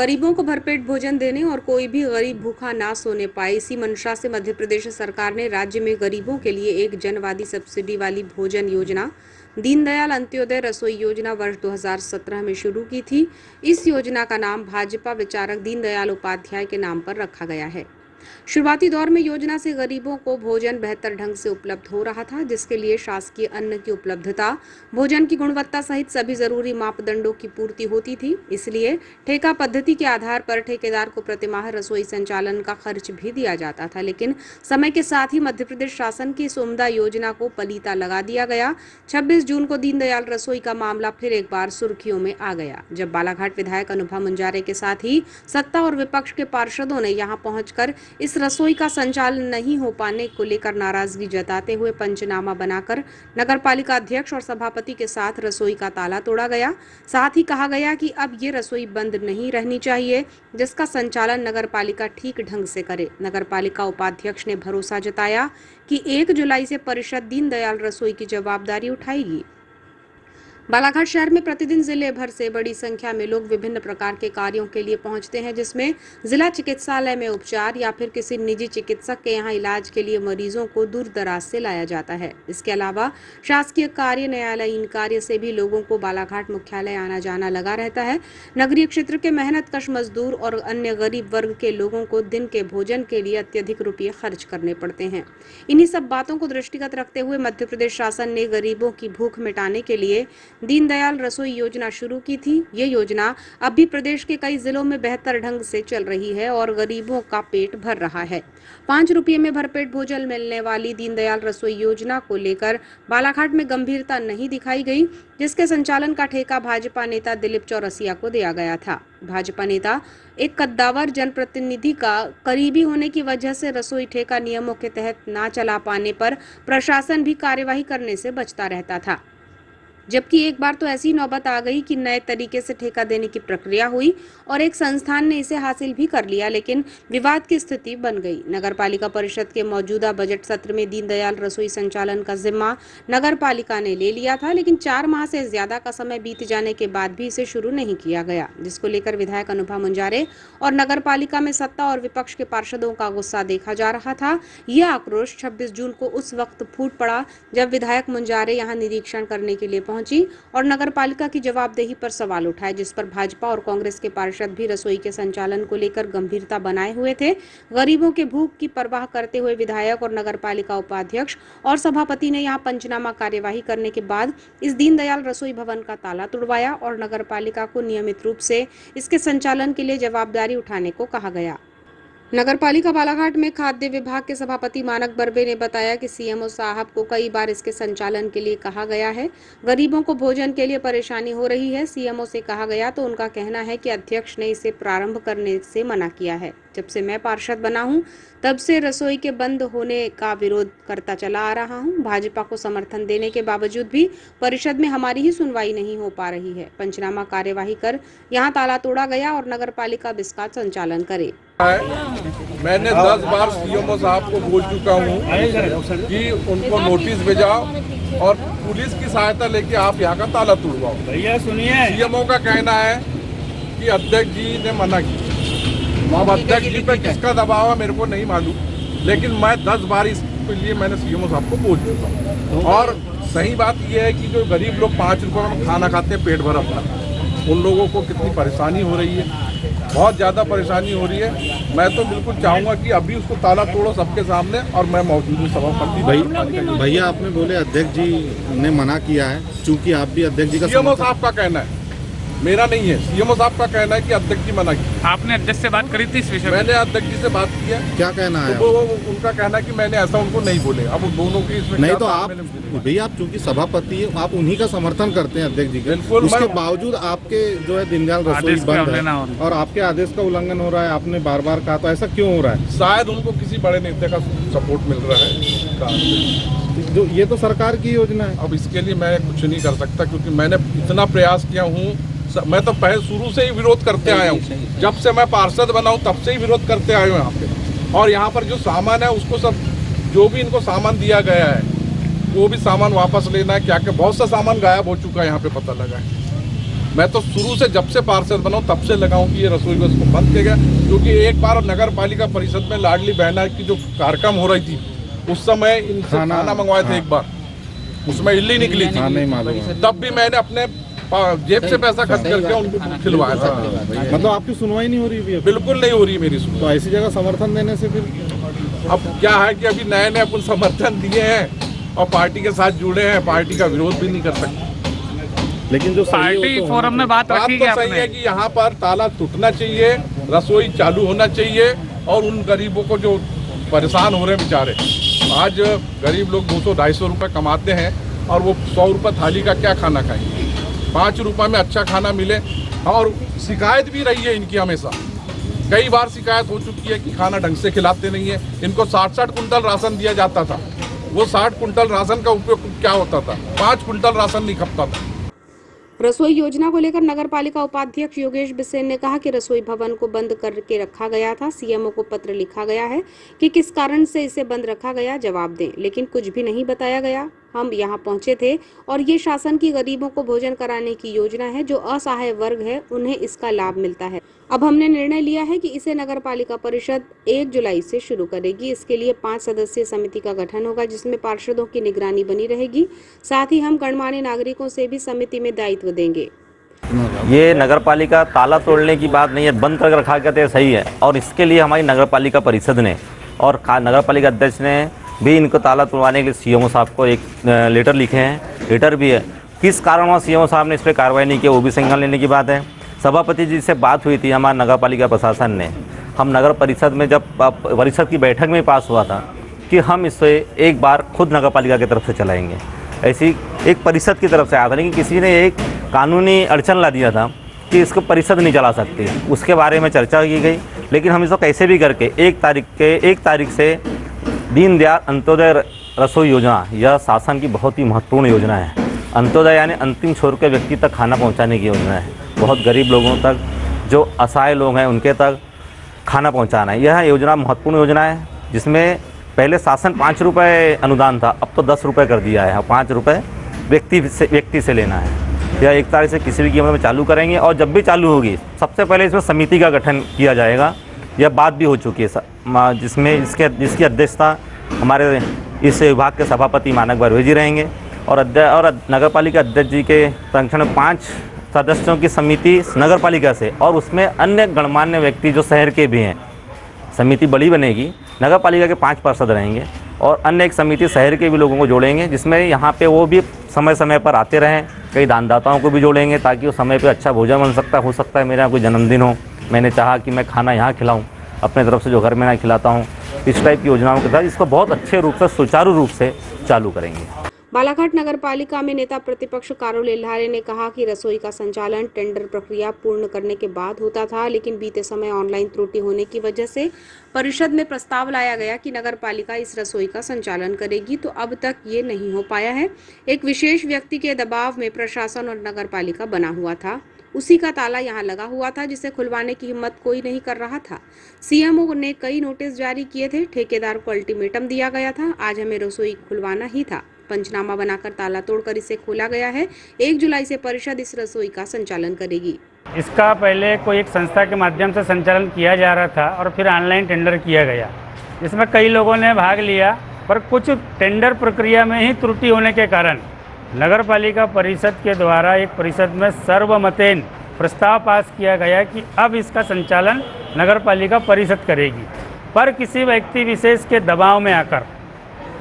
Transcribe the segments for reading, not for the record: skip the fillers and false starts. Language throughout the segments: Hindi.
गरीबों को भरपेट भोजन देने और कोई भी गरीब भूखा ना सोने पाए, इसी मंशा से मध्य प्रदेश सरकार ने राज्य में गरीबों के लिए एक जनवादी सब्सिडी वाली भोजन योजना दीनदयाल अंत्योदय रसोई योजना वर्ष 2017 में शुरू की थी। इस योजना का नाम भाजपा विचारक दीनदयाल उपाध्याय के नाम पर रखा गया है। शुरुआती दौर में योजना से गरीबों को भोजन बेहतर ढंग से उपलब्ध हो रहा था, जिसके लिए शासकीय अन्न की उपलब्धता, भोजन की गुणवत्ता सहित सभी जरूरी मापदंडों की पूर्ति होती थी। इसलिए ठेका पद्धति के आधार पर ठेकेदार को प्रतिमाह रसोई संचालन का खर्च भी दिया जाता था। लेकिन समय के साथ ही मध्य प्रदेश शासन की इस उम्दा योजना को पलीता लगा दिया गया। 26 जून को दीनदयाल रसोई का मामला फिर एक बार सुर्खियों में आ गया, जब बालाघाट विधायक अनुभव मुंजारे के साथ ही सत्ता और विपक्ष के पार्षदों ने यहां पहुंचकर इस रसोई का संचालन नहीं हो पाने को लेकर नाराजगी जताते हुए पंचनामा बनाकर नगरपालिका अध्यक्ष और सभापति के साथ रसोई का ताला तोड़ा गया। साथ ही कहा गया कि अब ये रसोई बंद नहीं रहनी चाहिए, जिसका संचालन नगरपालिका ठीक ढंग से करे। नगरपालिका उपाध्यक्ष ने भरोसा जताया कि 1 जुलाई से परिषद दीनदयाल रसोई की जवाबदारी उठाएगी। बालाघाट शहर में प्रतिदिन जिले भर से बड़ी संख्या में लोग विभिन्न प्रकार के कार्यों के लिए पहुंचते हैं, जिसमें जिला चिकित्सालय में उपचार या फिर किसी निजी चिकित्सक के यहां इलाज के लिए मरीजों को दूर दराज से लाया जाता है। इसके अलावा शासकीय कार्य, न्यायालयीन कार्य से भी लोगों को बालाघाट मुख्यालय आना जाना लगा रहता है। नगरीय क्षेत्र के मेहनतकश मजदूर और अन्य गरीब वर्ग के लोगों को दिन के भोजन के लिए अत्यधिक रुपये खर्च करने पड़ते हैं। इन्हीं सब बातों को दृष्टिगत रखते हुए मध्य प्रदेश शासन ने गरीबों की भूख मिटाने के लिए दीनदयाल रसोई योजना शुरू की थी। ये योजना अब भी प्रदेश के कई जिलों में बेहतर ढंग से चल रही है और गरीबों का पेट भर रहा है। 5 रुपये में भरपेट भोजन मिलने वाली दीनदयाल रसोई योजना को लेकर बालाघाट में गंभीरता नहीं दिखाई गई, जिसके संचालन का ठेका भाजपा नेता दिलीप चौरसिया को दिया गया था। भाजपा नेता एक कद्दावर जनप्रतिनिधि का करीबी होने की वजह से रसोई ठेका नियमों के तहत ना चला पाने पर प्रशासन भी कार्यवाही करने से बचता रहता था। जबकि एक बार तो ऐसी नौबत आ गई कि नए तरीके से ठेका देने की प्रक्रिया हुई और एक संस्थान ने इसे हासिल भी कर लिया, लेकिन विवाद की स्थिति बन गई। नगरपालिका परिषद के मौजूदा बजट सत्र में दीनदयाल रसोई संचालन का जिम्मा नगरपालिका ने ले लिया था, लेकिन 4 माह से ज्यादा का समय बीत जाने के बाद भी इसे शुरू नहीं किया गया, जिसको लेकर विधायक अनुभव मुंजारे और नगरपालिका में सत्ता और विपक्ष के पार्षदों का गुस्सा देखा जा रहा था। यह आक्रोश 26 जून को उस वक्त फूट पड़ा जब विधायक मुंजारे यहाँ निरीक्षण करने के लिए पहुंची और नगरपालिका की जवाबदेही पर सवाल उठाए, जिस पर भाजपा और कांग्रेस के पार्षद भी रसोई के संचालन को लेकर गंभीरता बनाए हुए थे। गरीबों के भूख की परवाह करते हुए विधायक और नगरपालिका उपाध्यक्ष और सभापति ने यहां पंचनामा कार्यवाही करने के बाद इस दीनदयाल रसोई भवन का ताला तुड़वाया और नगरपालिका को नियमित रूप से इसके संचालन के लिए जवाबदारी उठाने को कहा गया। नगरपालिका बालाघाट में खाद्य विभाग के सभापति मानक बर्वे ने बताया कि सीएमओ साहब को कई बार इसके संचालन के लिए कहा गया है। गरीबों को भोजन के लिए परेशानी हो रही है। सीएमओ से कहा गया तो उनका कहना है कि अध्यक्ष ने इसे प्रारंभ करने से मना किया है। जब से मैं पार्षद बना हूं, तब से रसोई के बंद होने का विरोध करता चला आ रहा हूं। भाजपा को समर्थन देने के बावजूद भी परिषद में हमारी ही सुनवाई नहीं हो पा रही है। पंचनामा कार्यवाही कर यहां ताला तोड़ा गया और नगरपालिका इसका संचालन करे। मैंने 10 बार सीएमओ साहब को बोल चुका हूँ कि उनको नोटिस भेजाओ और पुलिस की सहायता लेके आप यहाँ का ताला तोड़वाओ। भैया सुनिए, सीएमओ का कहना है कि अध्यक्ष जी ने मना किया। अब अध्यक्ष जी पे किसका दबाव है मेरे को नहीं मालूम, लेकिन मैं 10 बार इसके लिए मैंने सीएमओ साहब को बोल चुका हूँ। और सही बात यह है कि जो गरीब लोग 5 रुपये में खाना खाते हैं पेट भर अपना, उन लोगों को कितनी परेशानी हो रही है, बहुत ज़्यादा परेशानी हो रही है। मैं तो बिल्कुल चाहूँगा कि अभी उसको ताला तोड़ो सबके सामने और मैं मौजूद हूँ सभापति। भैया आपने बोले अध्यक्ष जी ने मना किया है, चूंकि आप भी अध्यक्ष जी का सीएमओ साहब का कहना है, मेरा नहीं है। सीएमओ साहब का कहना है कि अध्यक्ष जी मना किया। आपने अध्यक्ष से बात करी थी इस विषय में? मैंने अध्यक्ष जी से बात की है। क्या कहना है? तो वो उनका कहना है कि मैंने ऐसा उनको नहीं बोले। अब दोनों की इसमें नहीं तो आप भैया, आप चूंकि सभापति है, आप उन्हीं का समर्थन करते हैं अध्यक्ष जी के, उसके बावजूद आपके जो है दीनदयाल रसोई बंद है और आपके आदेश का उल्लंघन हो रहा है। आपने बार बार कहा, तो ऐसा क्यों हो रहा है? शायद उनको किसी बड़े नेता का सपोर्ट मिल रहा है। जो ये तो सरकार की योजना है। अब इसके लिए मैं कुछ नहीं कर सकता, क्योंकि मैंने इतना प्रयास किया हूँ। मैं तो पहले शुरू से ही विरोध करते आया हूँ, जब से मैं पार्षद बना हूँ तब से ही विरोध करते आया हूँ यहाँ पे। और यहाँ पर जो सामान है उसको सब, जो भी इनको सामान दिया गया है वो भी सामान वापस लेना है। क्या क्या बहुत सा सामान गायब हो चुका है यहाँ पे, पता लगा है। मैं तो शुरू से जब से पार्षद बना हूं, तब से लगा हूं कि ये रसोई गैस को बंद किया गया, क्योंकि एक बार नगर पालिका परिषद में लाडली बहना की जो कार्यक्रम हो रही थी, उस समय इनसे खाना मंगवाए थे एक बार, उसमें इल्ली निकली थी, तब भी मैंने अपने जेब से पैसा खर्च करके उनको खिलवाया था। मतलब आपकी सुनवाई नहीं हो रही है? बिल्कुल नहीं हो रही मेरी सुनवाई। तो ऐसी जगह समर्थन देने से फिर अब क्या है कि अभी नए नए अपन समर्थन दिए हैं और पार्टी के साथ जुड़े हैं, पार्टी का विरोध भी नहीं कर सकते। लेकिन जो पार्टी फोरम में बात रखी तो सही है कि यहाँ पर ताला टूटना चाहिए, रसोई चालू होना चाहिए, और उन गरीबों को जो परेशान हो रहे हैं बेचारे, आज गरीब लोग 200-250 रुपये कमाते हैं और वो 100 रुपये थाली का क्या खाना खाएंगे। 5 रुपये में अच्छा खाना मिले। और शिकायत भी रही है इनकी, हमेशा कई बार शिकायत हो चुकी है कि खाना ढंग से खिलाते नहीं है। इनको 60-60 कुंटल राशन दिया जाता था, वो 60 कुंटल राशन का उपयोग क्या होता था? 5 कुंटल राशन नहीं खपता था। रसोई योजना को लेकर नगर पालिका उपाध्यक्ष योगेश बिसेन ने कहा कि रसोई भवन को बंद करके रखा गया था। सीएमओ को पत्र लिखा गया है कि किस कारण से इसे बंद रखा गया, जवाब दें, लेकिन कुछ भी नहीं बताया गया। हम यहां पहुंचे थे और ये शासन की गरीबों को भोजन कराने की योजना है। जो असहाय वर्ग है उन्हें इसका लाभ मिलता है। अब हमने निर्णय लिया है कि इसे नगर पालिका परिषद 1 जुलाई से शुरू करेगी। इसके लिए 5 सदस्यीय समिति का गठन होगा, जिसमें पार्षदों की निगरानी बनी रहेगी। साथ ही हम गणमान्य नागरिकों से भी समिति में दायित्व देंगे। ये नगर पालिका ताला तोड़ने की बात नहीं है, बंद करके रखा गया तो सही है। और इसके लिए हमारी नगर पालिका परिषद ने और नगर पालिका अध्यक्ष ने भी इनको ताला तोड़वाने के लिए सीएमओ साहब को एक लेटर लिखे हैं। लेटर भी है, किस कारण सीएमओ साहब ने इस पर कार्रवाई नहीं की, वो भी संज्ञान लेने की बात है। सभापति जी से बात हुई थी हमारे नगर पालिका प्रशासन ने, हम नगर परिषद में जब परिषद की बैठक में पास हुआ था कि हम इसे एक बार खुद नगर पालिका की तरफ से चलाएंगे। ऐसी एक परिषद की तरफ से आया था, लेकिन किसी ने एक कानूनी अड़चन ला दिया था कि इसको परिषद नहीं चला सकती। उसके बारे में चर्चा की गई, लेकिन हम इसको कैसे भी करके 1 तारीख से दीनदयाल अंत्योदय रसोई योजना, यह शासन की बहुत ही महत्वपूर्ण योजना है। अंत्योदय यानी अंतिम छोर के व्यक्ति तक खाना पहुंचाने की योजना है। बहुत गरीब लोगों तक, जो असहाय लोग हैं उनके तक खाना पहुंचाना है। यह योजना महत्वपूर्ण योजना है, जिसमें पहले शासन 5 रुपये अनुदान था, अब तो 10 रुपये कर दिया है। 5 रुपये व्यक्ति से लेना है। यह 1 तारीख से किसी भी कीमत में चालू करेंगे, और जब भी चालू होगी सबसे पहले इसमें समिति का गठन किया जाएगा। यह बात भी हो चुकी है, जिसकी अध्यक्षता हमारे इस विभाग के सभापति मानक बरवे जी रहेंगे, और नगर पालिका अध्यक्ष जी के संरक्षण में 5 सदस्यों की समिति नगर पालिका से, और उसमें अन्य गणमान्य व्यक्ति जो शहर के भी हैं। समिति बड़ी बनेगी, नगर पालिका के 5 पार्षद रहेंगे और अन्य एक समिति शहर के भी लोगों को जोड़ेंगे, जिसमें यहाँ पे वो भी समय समय पर आते रहें। कई दानदाताओं को भी जोड़ेंगे ताकि वो समय पे अच्छा भोजन बन सकता हो सकता है मेरा कोई जन्मदिन हो, मैंने चाहा कि मैं खाना यहाँ खिलाऊँ, अपने तरफ से जो घर में ना खिलाता हूँ। इस टाइप की योजनाओं के तहत इसको बहुत अच्छे रूप से, सुचारू रूप से चालू करेंगे। बालाघाट नगर पालिका में नेता प्रतिपक्ष कारोल इल्हारे ने कहा कि रसोई का संचालन टेंडर प्रक्रिया पूर्ण करने के बाद होता था, लेकिन बीते समय ऑनलाइन त्रुटि होने की वजह से परिषद में प्रस्ताव लाया गया कि नगर पालिका इस रसोई का संचालन करेगी, तो अब तक ये नहीं हो पाया है। एक विशेष व्यक्ति के दबाव में प्रशासन और नगर पालिका बना हुआ था, उसी का ताला यहाँ लगा हुआ था, जिसे खुलवाने की हिम्मत कोई नहीं कर रहा था। सीएमओ ने कई नोटिस जारी किए थे, ठेकेदार को अल्टीमेटम दिया गया था, आज हमें रसोई खुलवाना ही था। पंचनामा बनाकर ताला तोड़कर इसे खोला गया है। 1 जुलाई से परिषद इस रसोई का संचालन करेगी। इसका पहले कोई एक संस्था के माध्यम से संचालन किया जा रहा था और फिर ऑनलाइन टेंडर किया गया। इसमें कई लोगों ने भाग लिया, पर कुछ टेंडर प्रक्रिया में ही त्रुटि होने के कारण नगर पालिका परिषद के द्वारा एक परिषद में सर्वमतेन प्रस्ताव पास किया गया कि अब इसका संचालन नगर पालिका परिषद करेगी। पर किसी व्यक्ति विशेष के दबाव में आकर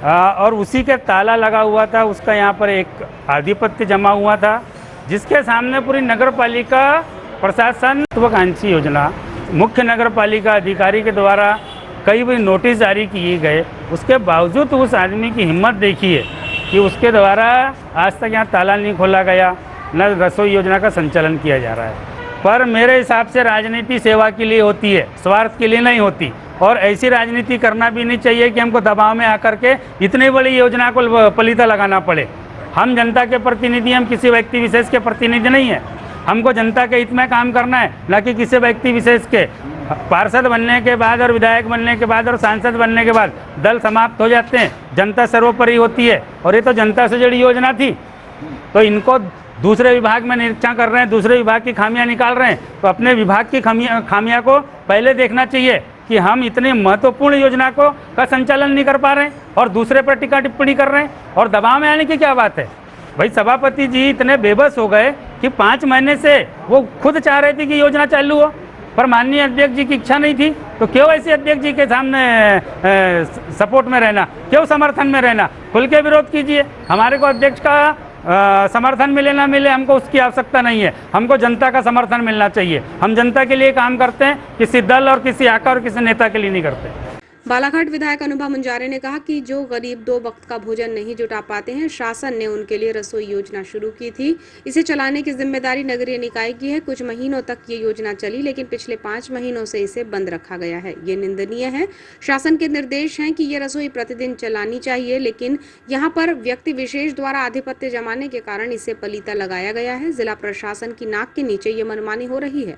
और उसी के ताला लगा हुआ था, उसका यहाँ पर एक आधिपत्य जमा हुआ था, जिसके सामने पूरी नगर पालिका प्रशासन महत्वाकांक्षी योजना मुख्य नगर पालिका अधिकारी के द्वारा कई भी नोटिस जारी किए गए, उसके बावजूद उस आदमी की हिम्मत देखिए कि उसके द्वारा आज तक यहाँ ताला नहीं खोला गया, न रसोई योजना का संचालन किया जा रहा है। पर मेरे हिसाब से राजनीति सेवा के लिए होती है, स्वार्थ के लिए नहीं होती, और ऐसी राजनीति करना भी नहीं चाहिए कि हमको दबाव में आकर के इतनी बड़ी योजना को पलीता लगाना पड़े। हम जनता के प्रतिनिधि, हम किसी व्यक्ति विशेष के प्रतिनिधि नहीं है। हमको जनता के हित में काम करना है, न कि किसी व्यक्ति विशेष के। पार्षद बनने के बाद और विधायक बनने के बाद और सांसद बनने के बाद दल समाप्त हो जाते हैं, जनता सर्वोपरि होती है। और ये तो जनता से जुड़ी योजना थी, तो इनको दूसरे विभाग में निरीक्षण कर रहे हैं, दूसरे विभाग की खामियां निकाल रहे हैं, तो अपने विभाग की खामियां को पहले देखना चाहिए कि हम इतनी महत्वपूर्ण योजना का संचालन नहीं कर पा रहे हैं और दूसरे पर टीका टिप्पणी कर रहे हैं। और दबाव में आने की क्या बात है भाई? सभापति जी इतने बेबस हो गए कि 5 महीने से वो खुद चाह रहे थे कि योजना चालू हो, पर माननीय अध्यक्ष जी की इच्छा नहीं थी। तो क्यों ऐसे अध्यक्ष जी के सामने सपोर्ट में रहना, क्यों समर्थन में रहना? खुल के विरोध कीजिए। हमारे को अध्यक्ष का समर्थन मिले ना मिले, हमको उसकी आवश्यकता नहीं है। हमको जनता का समर्थन मिलना चाहिए। हम जनता के लिए काम करते हैं, किसी दल और किसी आका और किसी नेता के लिए नहीं करते। बालाघाट विधायक अनुभव मुंजारे ने कहा कि जो गरीब 2 वक्त का भोजन नहीं जुटा पाते हैं, शासन ने उनके लिए रसोई योजना शुरू की थी। इसे चलाने की जिम्मेदारी नगरीय निकाय की है। कुछ महीनों तक ये योजना चली, लेकिन पिछले 5 महीनों से इसे बंद रखा गया है। ये निंदनीय है। शासन के निर्देश हैं कि ये रसोई प्रतिदिन चलानी चाहिए, लेकिन यहाँ पर व्यक्ति विशेष द्वारा आधिपत्य जमाने के कारण इसे पलीता लगाया गया है। जिला प्रशासन की नाक के नीचे ये मनमानी हो रही है।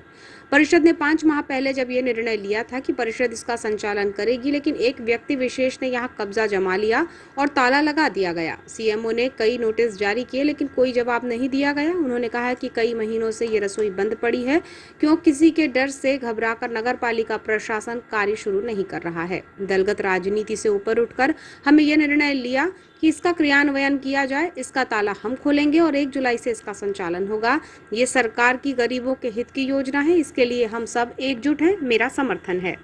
परिषद ने 5 माह पहले जब ये निर्णय लिया था कि परिषद इसका संचालन करेगी, लेकिन एक व्यक्ति विशेष ने यहाँ कब्जा जमा लिया और ताला लगा दिया गया। सीएमओ ने कई नोटिस जारी किए, लेकिन कोई जवाब नहीं दिया गया। उन्होंने कहा कि कई महीनों से ये रसोई बंद पड़ी है, क्यों किसी के डर से घबराकर नगर पालिका प्रशासन कार्य शुरू नहीं कर रहा है। दलगत राजनीति से ऊपर उठकर हमें यह निर्णय लिया कि इसका क्रियान्वयन किया जाए। इसका ताला हम खोलेंगे और 1 जुलाई से इसका संचालन होगा। ये सरकार की गरीबों के हित की योजना है, इसके लिए हम सब एकजुट हैं। मेरा समर्थन है।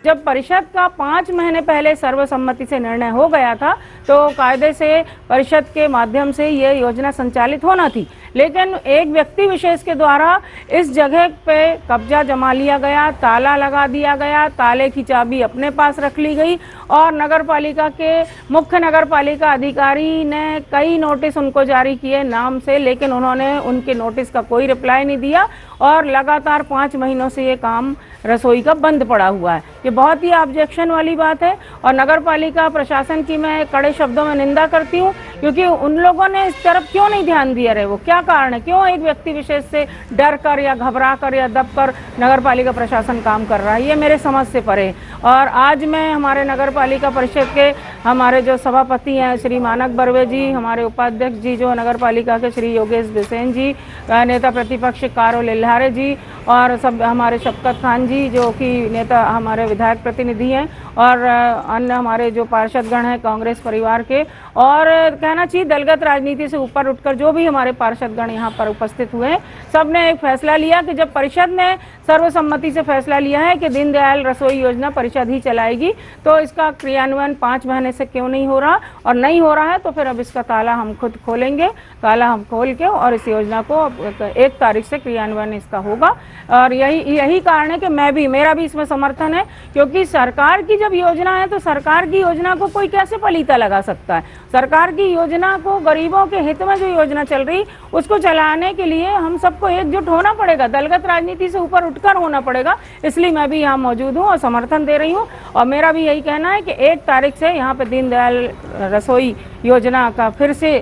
जब परिषद का 5 महीने पहले सर्वसम्मति से निर्णय हो गया था, तो कायदे से परिषद के माध्यम से ये योजना संचालित होना थी, लेकिन एक व्यक्ति विशेष के द्वारा इस जगह पे कब्जा जमा लिया गया, ताला लगा दिया गया, ताले की चाबी अपने पास रख ली गई और नगर पालिका के मुख्य नगर पालिका अधिकारी ने कई नोटिस उनको जारी किए नाम से, लेकिन उन्होंने उनके नोटिस का कोई रिप्लाई नहीं दिया और लगातार 5 महीनों से ये काम रसोई का बंद पड़ा हुआ है। ये बहुत ही ऑब्जेक्शन वाली बात है और नगर पालिका प्रशासन की मैं कड़े शब्दों में निंदा करती हूँ, क्योंकि उन लोगों ने इस तरफ क्यों नहीं ध्यान दिया रहे, वो क्या कारण है, क्यों एक व्यक्ति विशेष से डर कर या घबरा कर या दब कर नगर पालिका प्रशासन काम कर रहा है, ये मेरे समझ से परे है। और आज मैं हमारे नगर पालिका परिषद के हमारे जो सभापति हैं श्री मानक बर्वे जी, हमारे उपाध्यक्ष जी जो नगर पालिका के श्री योगेश बिसेन जी, नेता प्रतिपक्ष कारो लिल्हारे जी और सब हमारे शफकत खान जी जो कि नेता हमारे विधायक प्रतिनिधि हैं और अन्य हमारे जो पार्षदगण हैं कांग्रेस परिवार के, और कहना चाहिए दलगत राजनीति से ऊपर उठकर जो भी हमारे पार्षदगण यहाँ पर उपस्थित हुए हैं, सब ने एक फैसला लिया कि जब परिषद ने सर्वसम्मति से फैसला लिया है कि दीनदयाल रसोई योजना परिषद ही चलाएगी, तो इसका क्रियान्वयन 5 महीने से क्यों नहीं हो रहा, और नहीं हो रहा है तो फिर अब इसका ताला हम खुद खोलेंगे, ताला हम खोल के और इस योजना को 1 तारीख से क्रियान्वयन इसका होगा। और यही कारण है कि मेरा भी इसमें समर्थन है, क्योंकि सरकार की जब योजना है तो सरकार की योजना को कोई कैसे पलीता लगा सकता है। सरकार की योजना को गरीबों के हित में जो योजना चल रही उसको चलाने के लिए हम सबको एकजुट होना पड़ेगा, दलगत राजनीति से ऊपर उठकर होना पड़ेगा। इसलिए मैं भी यहाँ मौजूद हूँ और समर्थन दे रही हूँ और मेरा भी यही कहना है कि 1 तारीख से यहाँ पे दीनदयाल रसोई योजना का फिर से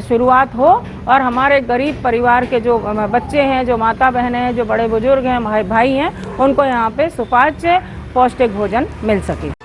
शुरुआत हो और हमारे गरीब परिवार के जो बच्चे हैं, जो माता बहनें हैं, जो बड़े बुजुर्ग हैं, भाई हैं, उनको यहाँ पे सुपाच्य पौष्टिक भोजन मिल सके।